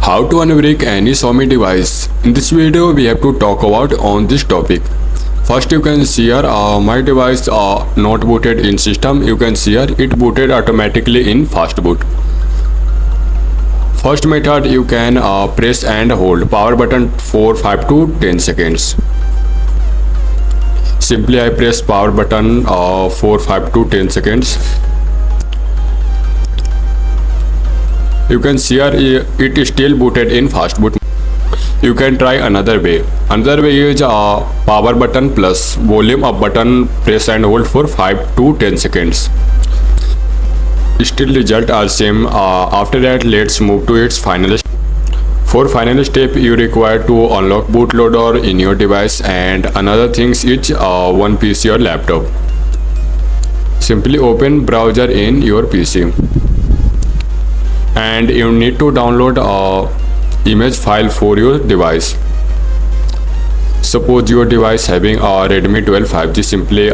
How to unbrick any Xiaomi device. In this video we have to talk about on this topic. First you can see here my device not booted in system. You can see here it booted automatically in fast boot. First method, you can press and hold power button for 5 to 10 seconds. Simply I press power button for 5 to 10 seconds. You can see here it is still booted in fast boot. You can try another way. Another way is power button plus volume up button, press and hold for 5 to 10 seconds. Still result are same. After that let's move to its final step. For final step you require to unlock bootloader in your device, and another things is one PC or laptop. Simply open browser in your PC and you need to download image file for your device. Suppose your device having a Redmi 12 5G, simply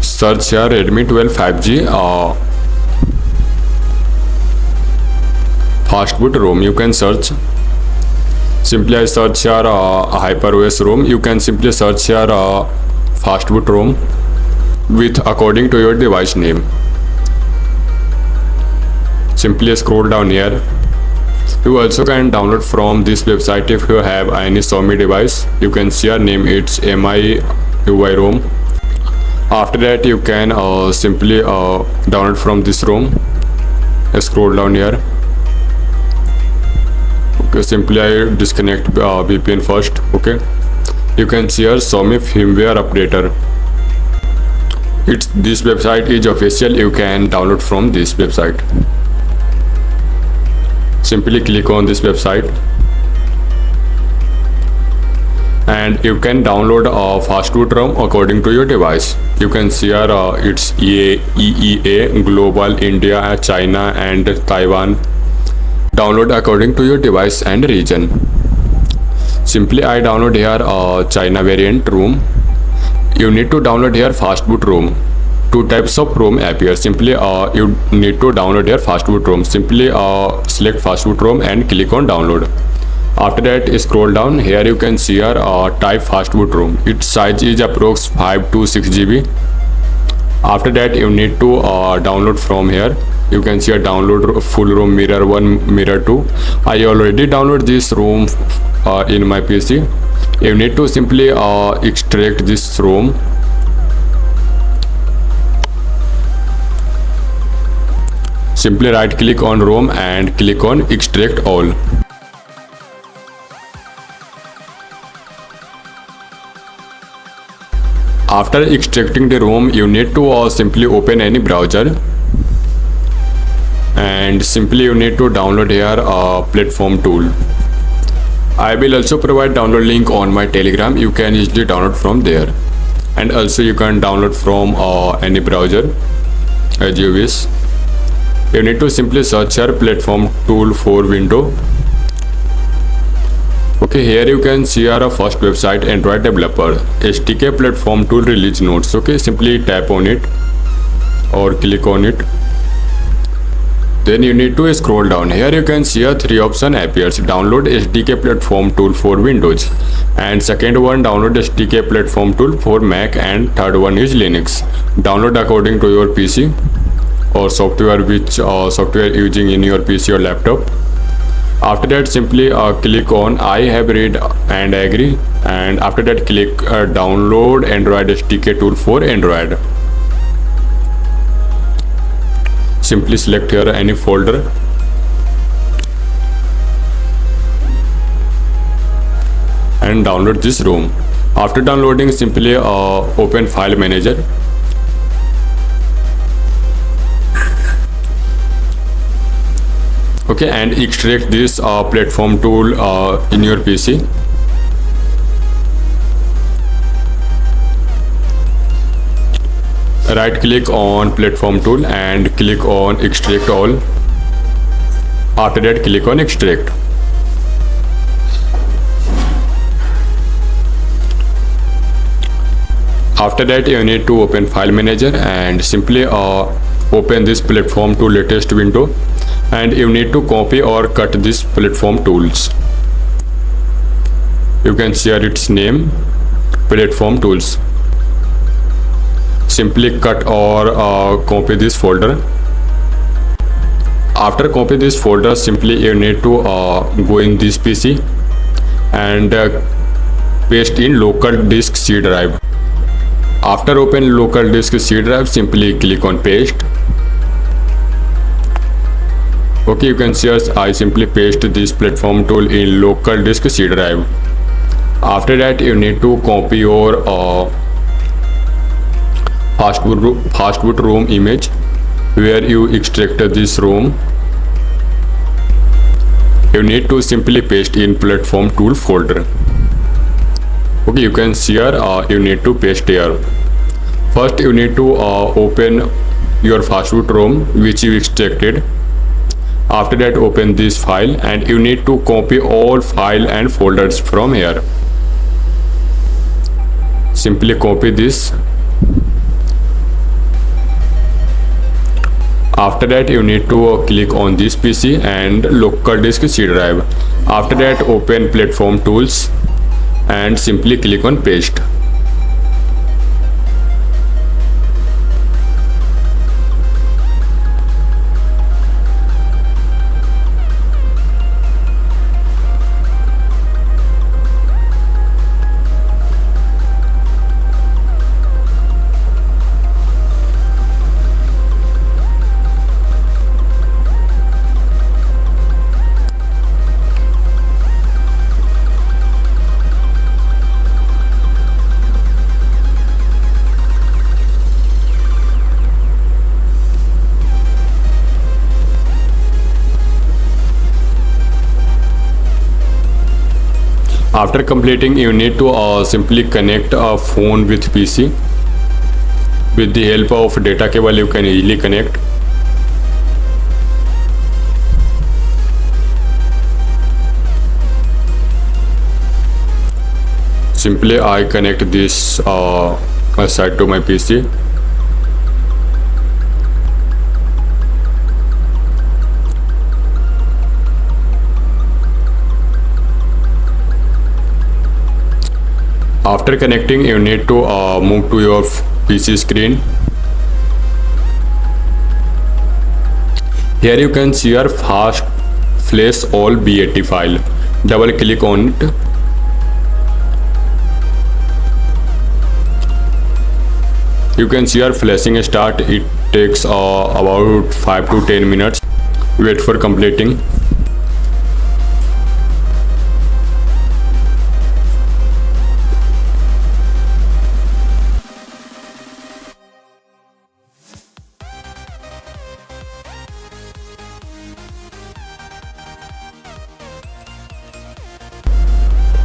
search here Redmi 12 5G fast boot ROM. You can search. Simply I search here HyperOS ROM. You can simply search here fast boot ROM with according to your device name. Simply scroll down here. You also can download from this website if you have any Xiaomi device. You can see our name, it's MIUI ROM. After that you can simply download from this ROM. Scroll down here. Okay, simply I disconnect VPN first. Okay, you can see here Xiaomi firmware updater. This website is official. You can download from this website. Simply click on this website and you can download a fast boot ROM according to your device. You can see here it's EEA, Global, India, China and Taiwan. Download according to your device and region. Simply I download here China variant ROM. You need to download here fast boot ROM. Two types of ROM appear. Simply you need to download here fast boot ROM. Simply select fast boot ROM and click on download. After that scroll down. Here you can see here type fast boot ROM. Its size is approx 5 to 6 GB. After that you need to download from here. You can see a download full ROM mirror 1, mirror 2. I already download this ROM in my PC. You need to simply extract this ROM. Simply right click on ROM and click on extract all. After extracting the ROM, you need to simply open any browser and simply you need to download here platform tool. I will also provide download link on my Telegram. You can easily download from there, and also you can download from any browser as you wish. You need to simply search here platform tool for window. Okay, here you can see our first website, Android developer SDK platform tool release notes. Okay, simply tap on it or click on it. Then you need to scroll down. Here you can see a 3 option appears. Download SDK platform tool for Windows, and second one download SDK platform tool for Mac, and third one is Linux. Download according to your PC or software, which software using in your PC or laptop. After that simply click on I have read and agree, and after that click download Android SDK tool for Android. Simply select here any folder and download this ROM. After downloading, simply open file manager. Okay, and extract this platform tool in your PC. Right click on platform tool and click on extract all. After that click on extract. After that you need to open file manager and simply open this platform tool latest window and you need to copy or cut this platform tools. You can share its name, platform tools. Simply cut or copy this folder. After copy this folder, simply you need to go in this PC and paste in local disk C drive. After open local disk C drive, simply click on paste. Okay, you can see I simply paste this platform tool in local disk C drive. After that, you need to copy your fastboot ROM image where you extracted this ROM. You need to simply paste in platform tool folder. Okay, you can see here you need to paste here. First you need to open your fastboot ROM which you extracted. After that, open this file and you need to copy all file and folders from here. Simply copy this. After that, you need to click on this PC and local disk C drive. After that, open platform tools and simply click on paste. After completing, you need to simply connect a phone with PC. With the help of data cable, you can easily connect. Simply I connect this side to my PC. After connecting, you need to move to your PC screen. Here you can see your fast flash all BAT file. Double click on it. You can see your flashing start. It takes about 5 to 10 minutes. Wait for completing.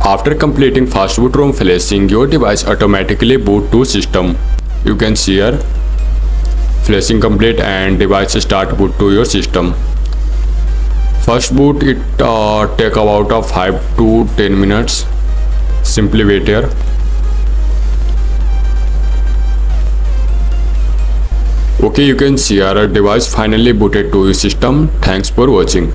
After completing fastboot ROM flashing, your device automatically boot to system. You can see here flashing complete and device start boot to your system. First boot it take about 5 to 10 minutes. Simply wait here. Okay, you can see our device finally booted to your system. Thanks for watching.